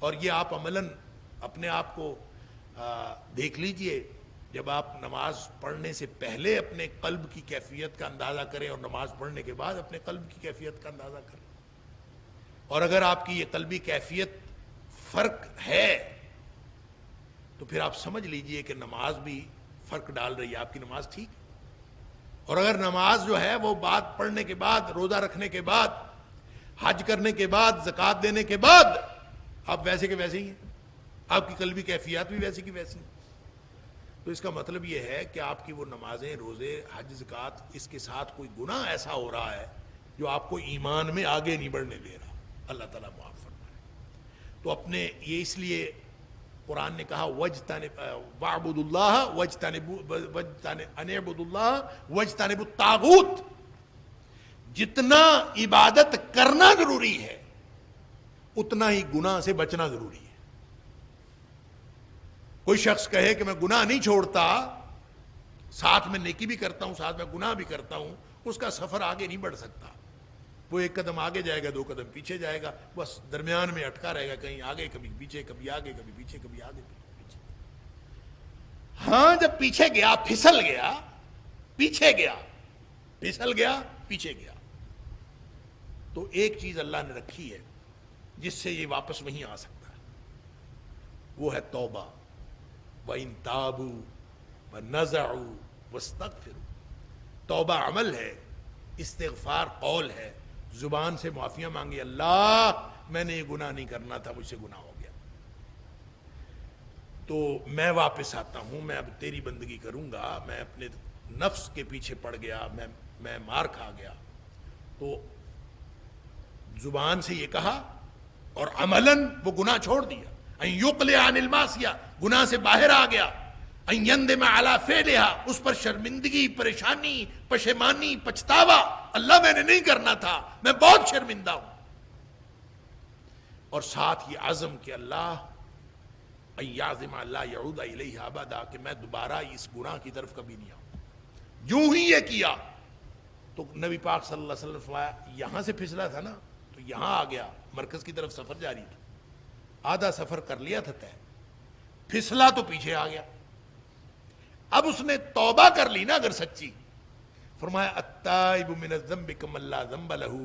اور یہ آپ عملاً اپنے آپ کو دیکھ لیجئے، جب آپ نماز پڑھنے سے پہلے اپنے قلب کی کیفیت کا اندازہ کریں اور نماز پڑھنے کے بعد اپنے قلب کی کیفیت کا اندازہ کریں، اور اگر آپ کی یہ قلبی کیفیت فرق ہے تو پھر آپ سمجھ لیجئے کہ نماز بھی فرق ڈال رہی ہے، آپ کی نماز ٹھیک ہے۔ اور اگر نماز جو ہے وہ بات پڑھنے کے بعد، روزہ رکھنے کے بعد، حج کرنے کے بعد، زکوٰۃ دینے کے بعد آپ ویسے کے ویسے ہی ہیں، آپ کی قلبی کیفیات بھی ویسی کی ویسی ہیں، تو اس کا مطلب یہ ہے کہ آپ کی وہ نمازیں، روزے، حج، زکوٰۃ، اس کے ساتھ کوئی گناہ ایسا ہو رہا ہے جو آپ کو ایمان میں آگے نہیں بڑھنے دے رہا۔ اللہ تعالیٰ معاف فرمائے۔ تو اپنے یہ اس لیے قرآن نے کہا وَاعْبُدُوا اللَّهَ أَنِ اعْبُدُوا اللَّهَ وَاجْتَنِبُوا الطَّاغُوتَ، جتنا عبادت کرنا ضروری ہے اتنا ہی گناہ سے بچنا ضروری ہے۔ کوئی شخص کہے کہ میں گناہ نہیں چھوڑتا، ساتھ میں نیکی بھی کرتا ہوں، ساتھ میں گناہ بھی کرتا ہوں، اس کا سفر آگے نہیں بڑھ سکتا۔ وہ ایک قدم آگے جائے گا، دو قدم پیچھے جائے گا، بس درمیان میں اٹکا رہے گا، کہیں آگے کبھی پیچھے، کبھی آگے کبھی پیچھے، کبھی آگے کبھی پیچھے۔ ہاں جب پیچھے گیا، پھسل گیا، پیچھے گیا، پھسل گیا، پیچھے گیا، تو ایک چیز اللہ نے رکھی ہے جس سے یہ واپس وہیں آ سکتا ہے، وہ ہے توبہ۔ وَإِن تَابُوا وَنَزَعُوا وَاسْتَغْفِرُوا، توبہ عمل ہے، استغفار قول ہے، زبان سے معافیاں مانگی، اللہ میں نے یہ گناہ نہیں کرنا تھا، مجھ سے گناہ ہو گیا، تو میں واپس آتا ہوں، میں اب تیری بندگی کروں گا، میں اپنے نفس کے پیچھے پڑ گیا، میں مار کھا گیا، تو زبان سے یہ کہا اور عملاً وہ گناہ چھوڑ دیا۔ ان یقلع عن المعصیہ، گناہ سے باہر آ گیا۔ ان یندم علی فعلها، اس پر شرمندگی، پریشانی، پشیمانی، پچھتاوا، اللہ میں نے نہیں کرنا تھا، میں بہت شرمندہ ہوں، اور ساتھ یہ عزم کہ اللہ ان یعزم لا یعود الیہ ابدا، کہ میں دوبارہ اس گناہ کی طرف کبھی نہیں آؤں۔ جو ہی یہ کیا تو نبی پاک صلی اللہ علیہ وسلم فرمایا یہاں سے پھسلا تھا نا، تو یہاں آ گیا، مرکز کی طرف سفر جاری تھا، آدھا سفر کر لیا تھا طے، پھسلا تو پیچھے آ گیا۔ اب اس نے توبہ کر لی نا اگر سچی، فرمایا التائب من الذنب کمن لا ذنب لہ،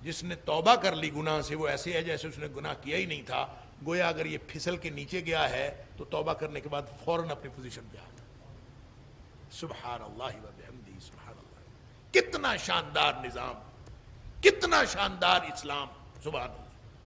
جس نے توبہ کر لی گناہ سے وہ ایسے ہے جیسے اس نے گناہ کیا ہی نہیں تھا۔ گویا اگر یہ پھسل کے نیچے گیا ہے تو توبہ کرنے کے بعد فوراً اپنی پوزیشن پہ آتا۔ سبحان اللہ و بحمدہ، سبحان اللہ، کتنا شاندار نظام، کتنا شاندار اسلام، سبحان اللہ۔